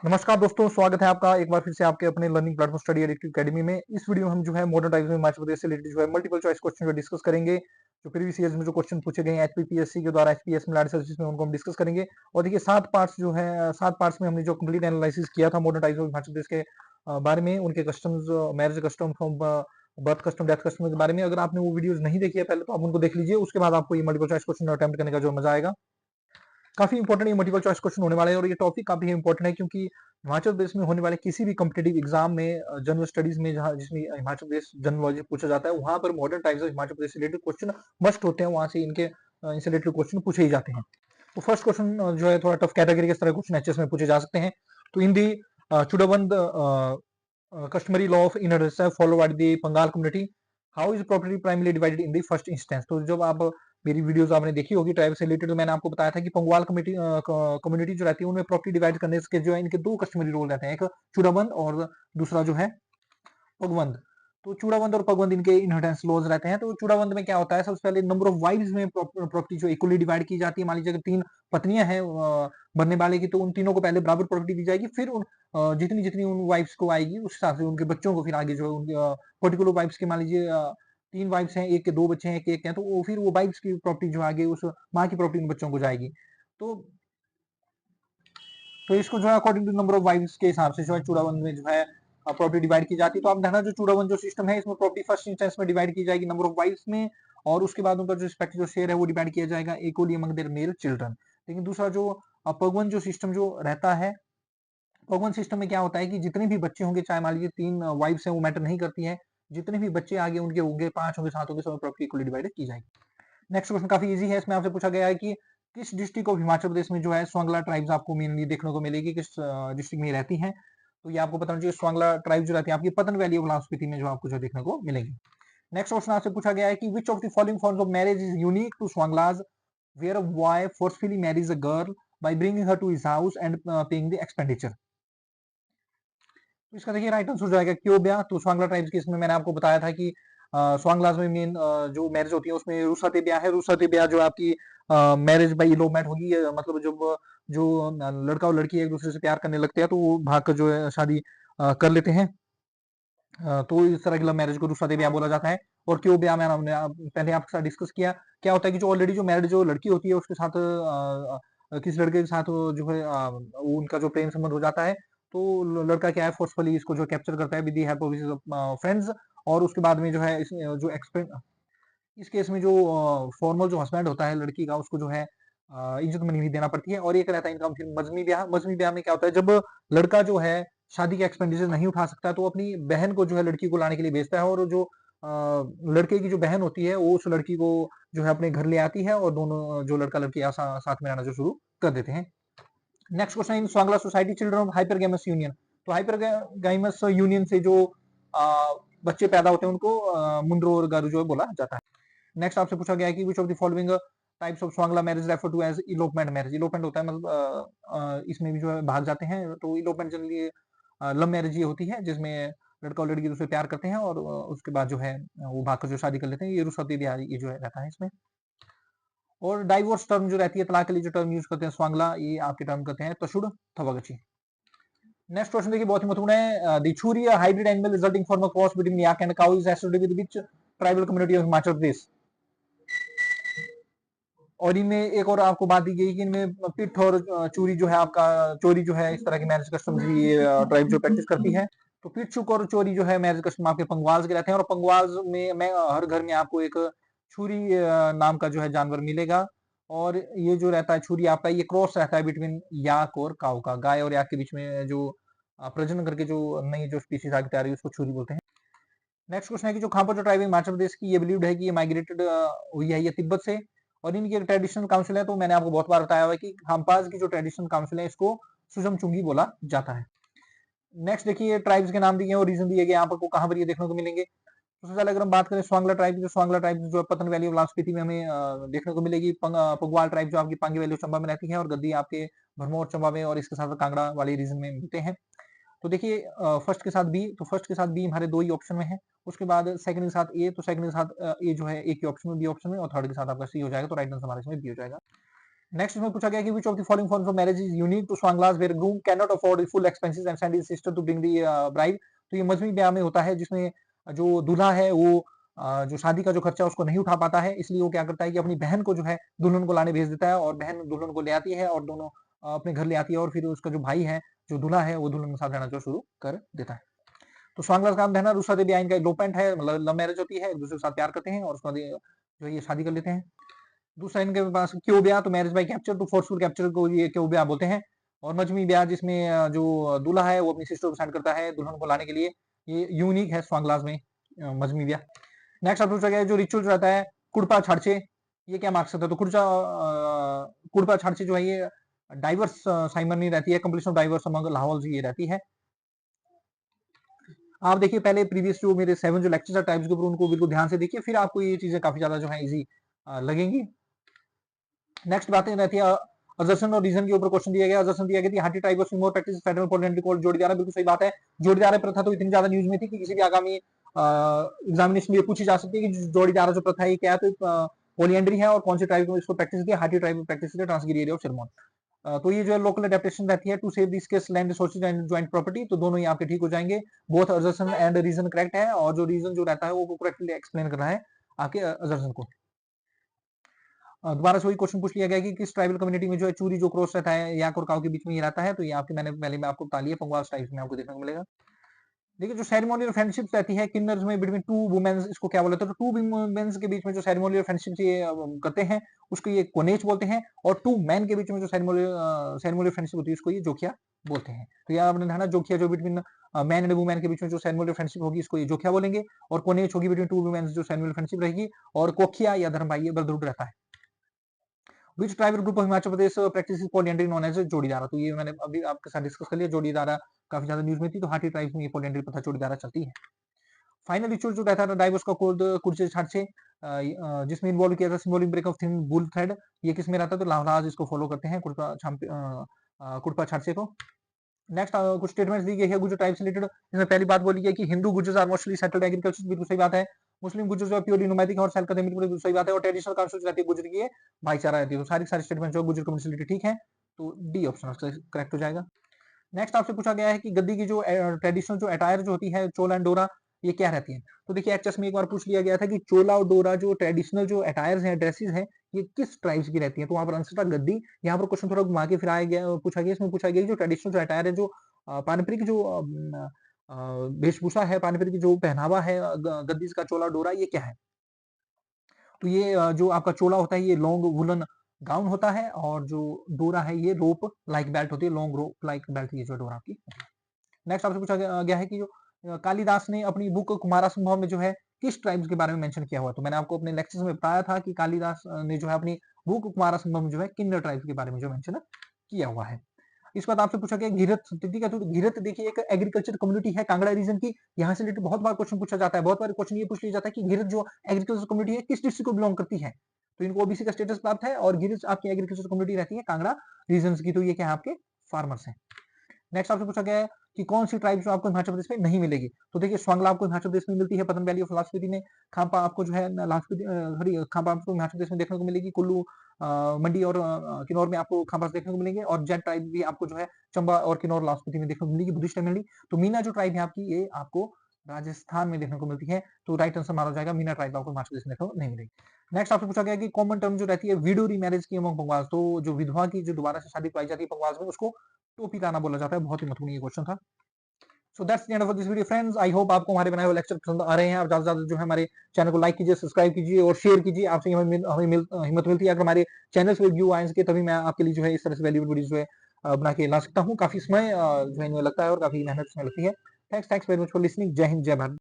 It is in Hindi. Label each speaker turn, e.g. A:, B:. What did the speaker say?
A: नमस्कार दोस्तों, स्वागत है आपका एक बार फिर से आपके अपने learning platform study addictive academy में। इस वीडियो में हम जो है मॉडर्न टाइम्स में हिमाचल प्रदेश से रिलेटेड जो है मल्टीपल चॉइस क्वेश्चन जो डिस्कस करेंगे। जो प्रीवियस ईयर्स में जो क्वेश्चन पूछे गए हैं एचपीपीएससी के द्वारा, एचपीएस में सर्विसेज में, उनको हम डिस्कस करेंगे। और देखिए 7 पार्ट्स जो है, 7 पार्ट्स में हमने जो कंप्लीट एनालिसिस किया था मॉडर्न टाइम्स ऑफ हिमाचल प्रदेश के बारे में, उनके customs, marriage custom, from birth custom, death custom के बारे में। अगर आपने वो वीडियोज नहीं देखी है पहले, तो आप उनको देख लीजिए, उसके बाद आपको ये मल्टीपल चॉइस क्वेश्चन अटेम्प्ट करने का जो मजा आएगा। काफी इंपॉर्टेंट ये मल्टीपल चॉइस क्वेश्चन होने वाले हैं, और ये टॉपिक काफी इंपॉर्टेंट है क्योंकि हिमाचल प्रदेश में होने वाले किसी भी कॉम्पिटेटिव एग्जाम में, जनरल स्टडीज में, जहाँ जिसमें हिमाचल प्रदेश जनरल पूछा जाता है, वहां पर मॉडर्न टाइम्स ऑफ हिमाचल प्रदेश से रिलेटेड क्वेश्चन मस्ट होते हैं। वहां से इनके इनसे रिलेटेड क्वेश्चन पूछे ही जाते हैं। तो फर्स्ट क्वेश्चन जो है थोड़ा टफ कैटेगरी के तरह क्वेश्चन एचएस में पूछे जा सकते हैं। तो इन दी चुड़ाबंद customary law of inner reserve followed by the Bengal community, how is property primarily divided in the first instance? तो जब आप मेरी वीडियोस आपने देखी होगी ट्राइब से रिलेटेड, तो मैंने आपको बताया था कि पंगवाल कम्युनिटी जो रहती है उनमें प्रॉपर्टी डिवाइड करने के जो है इनके दो कस्टमरी रोल रहते हैं, एक चूड़ाबंद और दूसरा जो है पगवंद। तो चूड़ाबंद और पगवंद इनके इनहेरिटेंस लॉज रहते हैं। तो चूड़ाबंद में क्या होता है, सबसे पहले नंबर ऑफ वाइफ्स में प्रॉपर्टी जो इक्वली डिवाइड की जाती है। मान लीजिए अगर 3 पत्नियां हैं बनने वाले की, तो उन तीनों को पहले बराबर प्रॉपर्टी दी जाएगी, फिर उन जितनी जितनी उन वाइफ्स को आएगी उस हिसाब से उनके बच्चों को फिर आगे जो है उनके पर्टिकुलर वाइफ्स के, मान लीजिए 3 वाइफ्स हैं, एक के 2 बच्चे हैं, एक हैं, तो वो फिर वो वाइफ्स की प्रॉपर्टी जो आगे उस माँ की प्रॉपर्टी उन बच्चों को जाएगी। तो तो इसको जो है according to number of wifes के हिसाब से जो है चूड़ाबंद में जो है प्रॉपर्टी डिवाइड की जाती है। तो आप देखना, जो चूड़ाबंद जो सिस्टम है, इसमें प्रॉपर्टी फर्स्ट इंस्टेंस में डिवाइड की जाएगी नंबर ऑफ वाइफ्स में, और उसके बाद उनका जो रिस्पेक्टिव जो शेयर है वो डिवाइड किया जाएगा equally among there mail children. लेकिन दूसरा जो पगवन जो सिस्टम जो रहता है, पगवन सिस्टम में क्या होता है कि जितने भी बच्चे होंगे, चाहे मान लीजिए 3 वाइफ्स हैं, वो मैटर नहीं करती है, जितने भी बच्चे आगे उनके होंगे, 5 होंगे, 7 होंगे, सब प्रॉपर्टी इक्वली डिवाइड की जाएगी। नेक्स्ट क्वेश्चन काफी इजी है। इसमें आपसे पूछा गया है कि किस डिस्ट्रिक्ट ऑफ हिमाचल प्रदेश में जो है स्वांगला ट्राइब्स आपको मेनली देखने को मिलेगी, किस डिस्ट्रिक्ट में रहती हैं। तो ये आपको पता होना चाहिए, स्वांगला ट्राइब जो रहती है आपकी पतन वैली ऑफ लाहौल स्पीति में जो आपको जो देखने को मिलेंगी। नेक्स्ट क्वेश्चन आपसे पूछा गया है कि which of the following forms of marriage is unique to Swanglas, where a boy forcefully marries a girl by bringing her to his house and paying the expenditure. तो इसका देखिए राइट आंसर हो जाएगा क्यों। तो स्वांगला ट्राइब्स की इसमें मैंने आपको बताया था कि स्वांगलाज में मेन जो मैरिज होती है उसमें रुसाते ब्याह है। रुसाते ब्याह जो आपकी मैरिज बाई इलोपमेंट होगी, मतलब जब जो लड़का और लड़की एक दूसरे से प्यार करने लगते हैं, तो वो भाग कर जो है शादी कर लेते हैं। तो इस तरह की लव मैरिज को रुसाते ब्याह बोला जाता है। और क्यों ब्याह में हमने पहले आपके साथ डिस्कस किया, क्या होता है कि जो ऑलरेडी जो मैरिड जो लड़की होती है उसके साथ किसी लड़के के साथ जो है उनका जो प्रेम संबंध हो जाता है, तो लड़का क्या है, फोर्सफुली इसको जो कैप्चर करता है with the help of his friends. और उसके बाद में जो है जो एक्सपेंड, इस केस में जो फॉर्मल जो हस्बैंड होता है लड़की का, उसको जो है इज्जत मनी भी देना पड़ती है। और एक रहता है इनका फिर मजमी ब्याह। मजमी ब्याह में क्या होता है, जब लड़का जो है शादी के एक्सपेंडिचर नहीं उठा सकता, तो अपनी बहन को जो है लड़की को लाने के लिए भेजता है, और जो लड़के की जो बहन होती है वो उस लड़की को जो है अपने घर ले आती है, और दोनों जो लड़का लड़की साथ में रहना जो शुरू कर देते हैं। Next question, in Swangla society children of hypergamous union. तो हाइपरगैमस यूनियन से जो बच्चे पैदा होते हैं उनको मुंड्रो और गारू जो बोला जाता है। नेक्स्ट आपसे पूछा गया है कि which of the following types of Swangla marriage refer to as elopement marriage. Elopement होता है मतलब इसमें भी जो है भाग जाते हैं। तो इलोपमेंट जनरली लव मैरिज ये होती है जिसमें लड़का और लड़की दूसरे प्यार करते हैं, और उसके बाद जो है वो भाग कर जो शादी कर लेते हैं। ये रुसती ब्याह ये जो है रहता है इसमें। और डाइवोर्स टर्म जो रहती है, तलाक के लिए जो टर्म यूज करते हैं स्वांगला, ये आपके टर्म करते हैं तशुड़ थवागची। नेक्स्ट क्वेश्चन देखिए बहुत ही महत्वपूर्ण है। The churi hybrid animal resulting from a cross between yak and cow is associated with which tribal community of Himachal Pradesh. और इनमें एक और आपको बात दी गई कि इनमें पिट और चोरी जो है आपका, चोरी जो है इस तरह की मैरिज कस्टम भी ट्राइब जो प्रैक्टिस करती है। तो पिट चुक और चोरी जो है मैरिज कस्टम आपके पंगवाल्स के रहते हैं। और पंगवाल्स में मैं हर घर में आपको एक छुरी नाम का जो है जानवर मिलेगा। और ये जो रहता है छुरी आपका, ये क्रॉस रहता है बिटवीन याक और काऊ का। गाय और याक के बीच में जो प्रजनन करके जो नई जो स्पीसीज आगे तैयार हुई उसको छुरी बोलते हैं। नेक्स्ट क्वेश्चन है कि जो खाम्पा जो ट्राइब है हिमाचल प्रदेश की, ये बिलीव्ड है कि ये माइग्रेटेड हुई है ये तिब्बत से। और इनकी एक ट्रेडिशनल काउंसिल है। तो मैंने आपको बहुत बार बताया हुआ है कि खाम्पाज की जो ट्रेडिशनल काउंसिल है इसको सुजम चुंगी बोला जाता है। नेक्स्ट देखिए ट्राइब्स के नाम दिए और रीजन दिए गए, यहाँ पर कहां पर ये देखने को मिलेंगे। सबसे पहले अगर हम बात करें स्वांगला ट्राइब, जो स्वांगला ट्राइब जो पतन वैली ऑफ लाहौल स्पीति में हमें देखने को मिलेगी। पगवाल ट्राइब जो आपकी पांगी वैली ऑफ चंबा में रहती है, और गद्दी आपके भरमौर चंबा में और इसके साथ कांगड़ा वाले रीजन में मिलते हैं। तो देखिए फर्स्ट के साथ बी, तो फर्स्ट के साथ बी हमारे 2 ही ऑप्शन में है। उसके बाद सेकंड के साथ ए, तो सेकंड के साथ ए जो है एक ही ऑप्शन में, बी ऑप्शन में, और थर्ड के साथ आपका सी हो जाएगा। तो राइट आंसर हमारे इसमें बी हो जाएगा। नेक्स्ट इसमें पूछा गया कि which of the following forms of marriage is unique to Swanglas where groom can not afford the full expenses and send his sister to bring the bride. तो ये मजहबी ब्याह में होता है जिसमें जो दूल्हा है वो जो शादी का जो खर्चा उसको नहीं उठा पाता है, इसलिए वो क्या करता है कि अपनी बहन को जो है दुल्हन को लाने भेज देता है और बहन दुल्हन को ले आती है और दोनों अपने घर ले आती है और फिर उसका जो भाई है जो दूल्हा है वो दुल्हन के साथ रहना जो शुरू कर देता है। तो स्वांगलास का रहना दूसरा दे इनका इलोपमेंट है, मतलब लव मैरिज होती है, एक दूसरे के साथ प्यार करते हैं और उसके बाद जो है ये शादी कर लेते हैं। दूसरा इनके पास क्यों ब्याह, तो marriage by capture to forceful capture को ये क्यों ब्याह बोलते हैं। और मजमी ब्याह जिसमें जो दूल्हा है वो अपनी सिस्टर को सेंड करता है दुल्हन को लाने के लिए, ये यूनिक है स्वांगलास में मजमी ब्याह। नेक्स्ट आप पूछा गया जो रिचुअल रहता है कुड़पा छाड़छे, ये क्या मकसद है, तो कुड़पा छाड़छे जो है ये डाइवर्स साइमनी रहती है, completion of diverse among Lahaul ये रहती है। आप देखिए पहले प्रीवियस जो मेरे 7 जो लेक्चर्स है टाइप्स के ऊपर उनको बिल्कुल ध्यान से देखिए, फिर आपको ये चीजें काफी ज्यादा जो है इजी लगेंगी। नेक्स्ट बातें रहती है असर्शन और रीजन के ऊपर क्वेश्चन दिया गया। असर्शन दिया गया कि hearty tribe more practice federal political code जोड़ीदार, बिल्कुल सही बात है। जोड़ीदार प्रथा तो इतनी ज्यादा न्यूज में थी कि किसी भी आगामी एग्जामिनेशन में पूछी जा सकती है कि जोड़ीदार जो प्रथा है क्या है, तो पोलियंड्री है और कौन सी ट्राइब में इसको प्रैक्टिस किया, हार्टी ट्राइब में प्रैक्टिस किया, ट्रांसगिरी एरिया ऑफ सिरमौन। तो ये जो है लोकल अडेप्टेशन रहती है to save this case land resources and joint property, तो दोनों ही आपके ठीक हो जाएंगे। Both assertion and reason correct है और जो रीजन जो रहता है वो करेक्टली एक्सप्लेन कर रहा है आपके असर्शन को। दोबारा से वही क्वेश्चन पूछ लिया गया कि किस ट्राइबल कम्युनिटी में जो है चूरी जो क्रॉस रहता है याक और काऊ के बीच में ये रहता है, तो ये आपके मैंने पहले में आपको बता लिया, पंगवाल टाइप्स में आपको देखने को मिलेगा। देखिए जो सेरेमोनियल फ्रेंडशिप रहती है किन्नर्स में बिटवीन टू वुमेन्स, इसको क्या बोलते हैं, तो टू वुमेन्स के बीच में जो सेरेमोनियल फ्रेंडशिप ये करते हैं उसको ये कोनेच बोलते हैं, और टू मैन के बीच में जो सेरेमोनियल फ्रेंडशिप होती है उसको ये जोखिया बोलते हैं। तो यार आपने ध्यान, जोखिया जो बिटवीन मैन एंड वुमेन के बीच में जो सेरेमोनियल फ्रेंडशिप होगी इसको ये जोखिया बोलेंगे, और कोनेच होगी बिटवीन टू वुमेन्स जो सेरेमोनियल फ्रेंडशिप रहेगी, और कोखिया या धर्म भाई ये बलदुड़ रहता है। Which tribal group of Himachal Pradesh practice polyandry known as jodidara, तो ये मैंने अभी आपके साथ डिस्कस कर लिया, जोड़ीदारा काफी ज्यादा न्यूज में थी, तो हाटी ट्राइब्स में ये पॉलियंड्री प्रथा जोड़ीदारा चलती है। फाइनल रिचुअल जो रहता था डाइवर्स का कोड कुर्चे छाड़छे, जिसमें इन्वॉल्व किया था symbolic break of thin bull thread, ये किसमें रहता है, तो लाहौराज इसको फॉलो करते हैं कुड़पा छाड़छे को। नेक्स्ट कुछ स्टेटमेंट्स दी गई है गुजर ट्राइब से रिलेटेड, इसमें पहली बात बोली गई कि Hindu गुजर्स are mostly settled agriculture, बिल्कुल सही बात है। मुस्लिम गुजर जो है प्योरली नोमैडिक और सेल करते हैं, बिल्कुल सही बात है। और ट्रेडिशनल कॉन्सेप्ट रहती है गुजर की भाईचारा रहती है, तो सारी स्टेटमेंट जो गुजर कम्युनिटी से रिलेटेड ठीक है, तो डी ऑप्शन करेक्ट हो जाएगा। नेक्स्ट आपसे पूछा गया है कि गद्दी की जो ट्रेडिशनल जो अटायर जो होती है चोला एंड डोरा, ये क्या रहती है, तो देखिए एचएस में एक बार पूछ लिया गया था कि चोला और डोरा जो ट्रेडिशनल जो अटायर्स हैं ड्रेसेस हैं ये किस ट्राइब्स की रहती है, तो वहां पर आंसर था गद्दी। यहाँ पर क्वेश्चन थोड़ा घुमा के फिर आया गया, पूछा गया, इसमें पूछा गया जो ट्रेडिशनल जो अटायर है, जो पारंपरिक जो वेशभूषा है, पारंपरिक जो पहनावा है गद्दी का चोला डोरा ये क्या है, तो ये जो आपका चोला होता है ये लॉन्ग वुलन गाउन होता है, और जो डोरा है ये रोप लाइक बेल्ट होती है, लॉन्ग रोप लाइक बेल्ट ये जो डोरा आपकी। नेक्स्ट आपसे पूछा गया है कि जो कालिदास ने अपनी बुक कुमारा संभव में जो है किस ट्राइब्स के बारे में मेंशन किया हुआ, तो मैंने आपको अपने लेक्चर्स में बताया था कि कालिदास ने जो है अपनी बुक कुमारा संभव में जो है किन्नर ट्राइब्स के बारे में जो मेंशन किया हुआ है। इस बाद आपसे पूछा गया घीरत तिथि का, तो घीरत देखिए एक एग्रीकल्चर कम्युनिटी है कांगड़ा रीजन की, यहाँ से रिलेटेड बहुत बार क्वेश्चन पूछा जाता है, बहुत बार क्वेश्चन ये पूछ लिया जाता है कि घीरत जो एग्रीकल्चर कम्युनिटी है किस डिस्ट्रिक्ट को बिलोंग करती है, तो इनको ओबीसी का स्टेटस प्राप्त है, और घीरत आपकी एग्रीकल्चर कम्युनिटी रहती है कांगड़ा रीजन की, तो ये क्या है आपके फार्मर्स हैं। नेक्स्ट आपसे पूछा गया है कि कौन सी ट्राइब जो आपको हिमाचल प्रदेश में नहीं मिलेगी, तो देखिए स्वांगला आपको हिमाचल प्रदेश में मिलती है, पतन वैली ऑफ लाहौल स्पीति में, खांपा आपको जो है खांपा आपको हिमाचल प्रदेश में देखने को मिलेगी, कुल्लू मंडी और किन्नौर में आपको खांपा देखने को मिलेंगे, और जेट ट्राइब भी आपको जो है चंबा और किन्नौर लाहौल स्पीति में देखने को मिलेगी, बुद्धिस्ट फैमिली। तो मीना जो ट्राइब है आपकी ये आपको राजस्थान में देखने को मिलती है, तो राइट आंसर माना जाएगा, मीना ट्राइब आपको हिमाचल प्रदेश में देखने को नहीं मिलेगी। नेक्स्ट आपसे पूछा गया कि कॉमन टर्म जो रहती है विडो रीमैरिज की अमंग बंगाल, तो जो विधवा की जो दोबारा से शादी पाई जाती है बंगाल में उसको टोपी लाना बोला जाता है, बहुत ही महत्वपूर्ण ये क्वेश्चन था। So that's the end of this video friends, I hope आपको हमारे बनाए हुए लेक्चर पसंद आ रहे हैं। आप ज्यादा से ज्यादा जो है हमारे चैनल को लाइक कीजिए, सब्सक्राइब कीजिए और शेयर कीजिए, आपसे हमें हिम्मत मिलती है। अगर हमारे चैनल पे व्यू आए सके तभी मैं आपके लिए जो है इस तरह से वैल्यूएबल वीडियो जो है बना के ला सकता हूँ। काफी समय जो है इनमें लगता है और काफी मेहनत इसमें लगती है। Thanks very much for listening. जय हिंद, जय भारत।